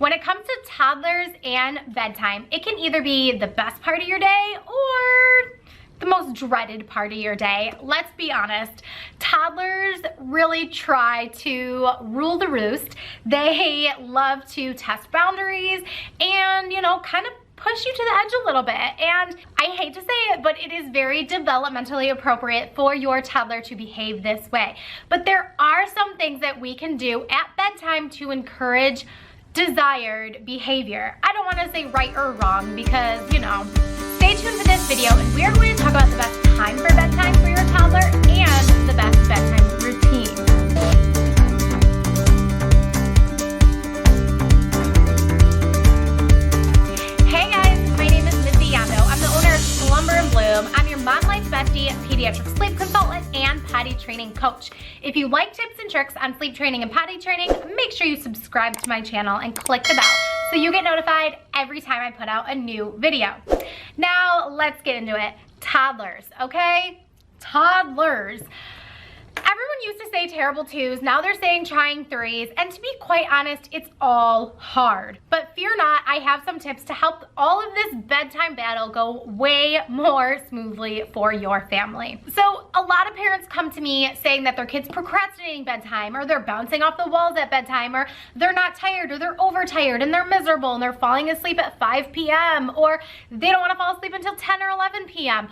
When it comes to toddlers and bedtime, it can either be the best part of your day or the most dreaded part of your day. Let's be honest, toddlers really try to rule the roost. They love to test boundaries and, kind of push you to the edge a little bit. And I hate to say it, but it is very developmentally appropriate for your toddler to behave this way. But there are some things that we can do at bedtime to encourage desired behavior. I don't want to say right or wrong because, stay tuned for this video and we are going to talk about the best time for bedtime for your toddler and the best bedtime routine. Hey guys, my name is Missy Yando. I'm the owner of Slumber and Bloom. I'm your mom life bestie, pediatric sleep consultant, and potty training coach. If you like tips and tricks on sleep training and potty training, make sure you subscribe to my channel and click the bell so you get notified every time I put out a new video. Now, let's get into it. Toddlers, okay? Toddlers. Everyone used to say terrible twos, now they're saying trying threes, and to be quite honest, it's all hard. But fear not, I have some tips to help all of this bedtime battle go way more smoothly for your family. So a lot of parents come to me saying that their kid's procrastinating bedtime, or they're bouncing off the walls at bedtime, or they're not tired, or they're overtired, and they're miserable, and they're falling asleep at 5 p.m., or they don't want to fall asleep until 10 or 11 p.m.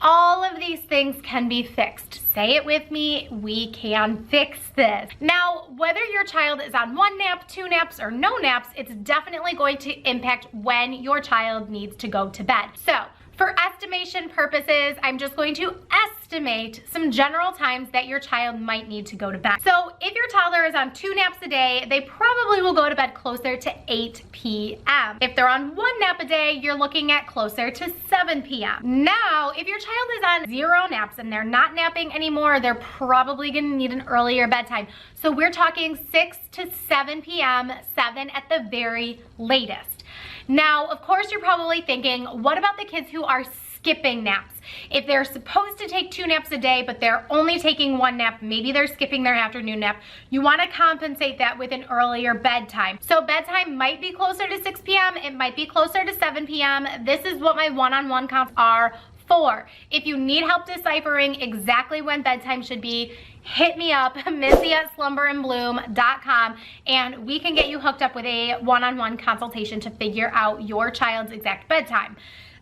All of these things can be fixed. Say it with me, we can fix this. Now, whether your child is on 1 nap, 2 naps, or no naps, it's definitely going to impact when your child needs to go to bed. So, for estimation purposes, I'm just going to estimate some general times that your child might need to go to bed. So if your toddler is on 2 naps a day, they probably will go to bed closer to 8 p.m. If they're on 1 nap a day, you're looking at closer to 7 p.m. Now, if your child is on 0 naps and they're not napping anymore, they're probably gonna need an earlier bedtime. So we're talking 6 to 7 p.m., 7 at the very latest. Now, of course, you're probably thinking, what about the kids who are skipping naps? If they're supposed to take 2 naps a day, but they're only taking 1 nap, maybe they're skipping their afternoon nap, you want to compensate that with an earlier bedtime. So bedtime might be closer to 6 p.m., it might be closer to 7 p.m. This is what my one-on-one counts are for. If you need help deciphering exactly when bedtime should be, hit me up, missy@slumberandbloom.com, and we can get you hooked up with a one-on-one consultation to figure out your child's exact bedtime.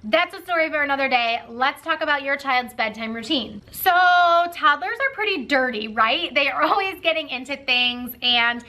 That's a story for another day. Let's talk about your child's bedtime routine. So toddlers are pretty dirty, right? They are always getting into things and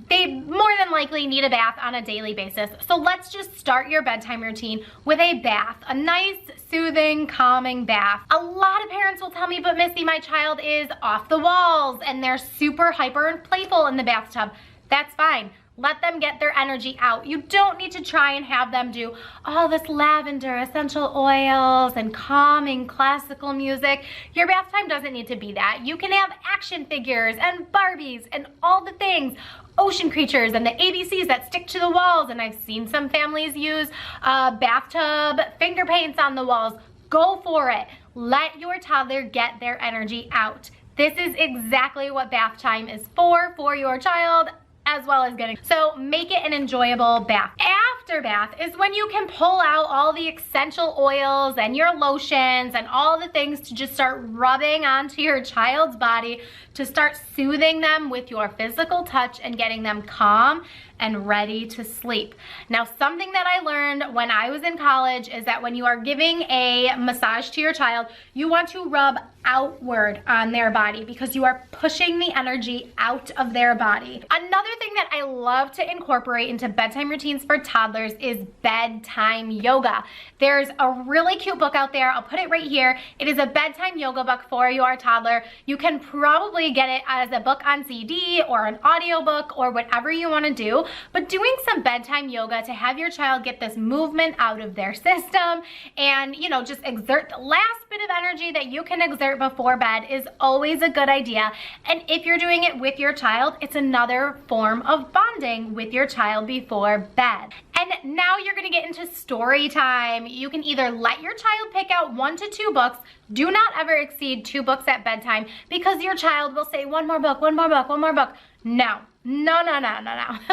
they more than likely need a bath on a daily basis. So let's just start your bedtime routine with a bath, a nice, soothing, calming bath. A lot of parents will tell me, but Missy, my child is off the walls and they're super hyper and playful in the bathtub. That's fine. Let them get their energy out. You don't need to try and have them do all this lavender, essential oils, and calming classical music. Your bath time doesn't need to be that. You can have action figures and Barbies and all the things. Ocean creatures and the ABCs that stick to the walls. And I've seen some families use bathtub finger paints on the walls. Go for it. Let your toddler get their energy out. This is exactly what bath time is for your child, as well as getting. So make it an enjoyable bath. After bath is when you can pull out all the essential oils and your lotions and all the things to just start rubbing onto your child's body to start soothing them with your physical touch and getting them calm and ready to sleep. Now, something that I learned when I was in college is that when you are giving a massage to your child, you want to rub outward on their body because you are pushing the energy out of their body. Another thing that I love to incorporate into bedtime routines for toddlers is bedtime yoga. There's a really cute book out there. I'll put it right here. It is a bedtime yoga book for your toddler. You can probably get it as a book on CD or an audiobook or whatever you want to do. But doing some bedtime yoga to have your child get this movement out of their system and, just exert the last bit of energy that you can exert before bed is always a good idea. And if you're doing it with your child, it's another form of bonding with your child before bed. And now you're gonna get into story time. You can either let your child pick out 1 to 2 books. Do not ever exceed 2 books at bedtime because your child will say, one more book, one more book, one more book. No. No.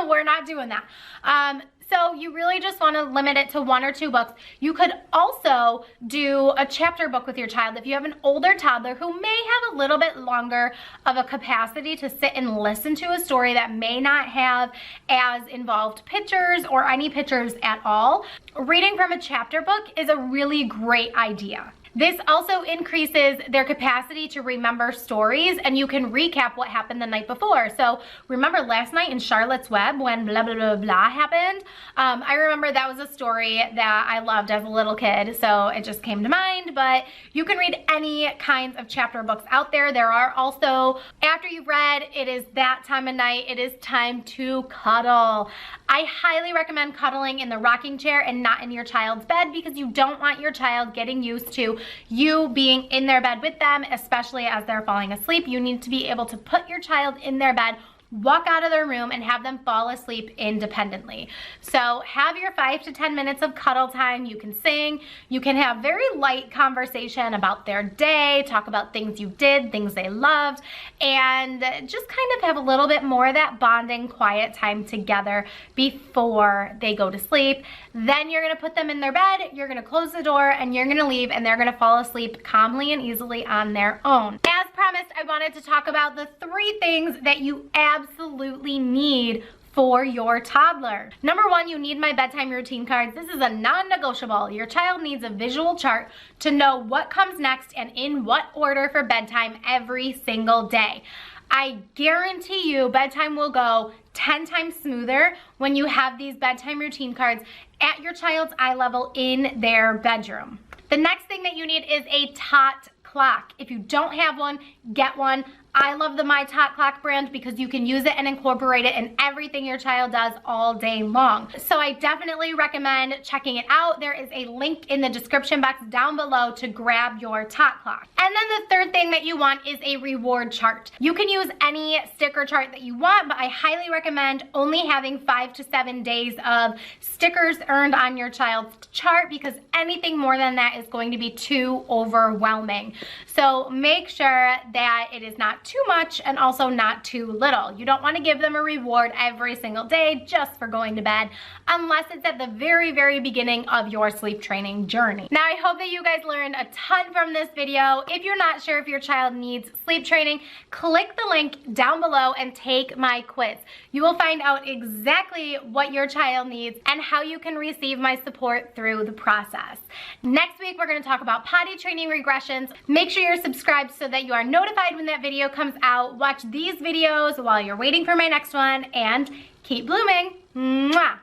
We're not doing that. So you really just want to limit it to 1 or 2 books. You could also do a chapter book with your child if you have an older toddler who may have a little bit longer of a capacity to sit and listen to a story that may not have as involved pictures or any pictures at all. Reading from a chapter book is a really great idea. This also increases their capacity to remember stories, and you can recap what happened the night before. So remember last night in Charlotte's Web when blah, blah, blah, blah happened? I remember that was a story that I loved as a little kid, so it just came to mind. But you can read any kinds of chapter books out there. There are also, after you've read, it is that time of night, it is time to cuddle. I highly recommend cuddling in the rocking chair and not in your child's bed, because you don't want your child getting used to you being in their bed with them, especially as they're falling asleep. You need to be able to put your child in their bed, walk out of their room, and have them fall asleep independently. So have your 5 to 10 minutes of cuddle time. You can sing, you can have very light conversation about their day, talk about things you did, things they loved, and just kind of have a little bit more of that bonding, quiet time together before they go to sleep. Then you're gonna put them in their bed, you're gonna close the door, and you're gonna leave, and they're gonna fall asleep calmly and easily on their own. As promised, I wanted to talk about the 3 things that you absolutely need for your toddler. Number 1, you need my bedtime routine cards. This is a non-negotiable. Your child needs a visual chart to know what comes next and in what order for bedtime every single day. I guarantee you bedtime will go 10 times smoother when you have these bedtime routine cards at your child's eye level in their bedroom. The next thing that you need is a tot clock. If you don't have one, get one. I love the My Tot Clock brand because you can use it and incorporate it in everything your child does all day long. So I definitely recommend checking it out. There is a link in the description box down below to grab your Tot Clock. And then the third thing that you want is a reward chart. You can use any sticker chart that you want, but I highly recommend only having 5 to 7 days of stickers earned on your child's chart, because anything more than that is going to be too overwhelming. So make sure that it is not too much and also not too little. You don't want to give them a reward every single day just for going to bed, unless it's at the very, very beginning of your sleep training journey. Now, I hope that you guys learned a ton from this video. If you're not sure if your child needs sleep training, click the link down below and take my quiz. You will find out exactly what your child needs and how you can receive my support through the process. Next week, we're going to talk about potty training regressions. Make sure you're subscribed so that you are notified when that video comes out. Watch these videos while you're waiting for my next one, and keep blooming. Mwah!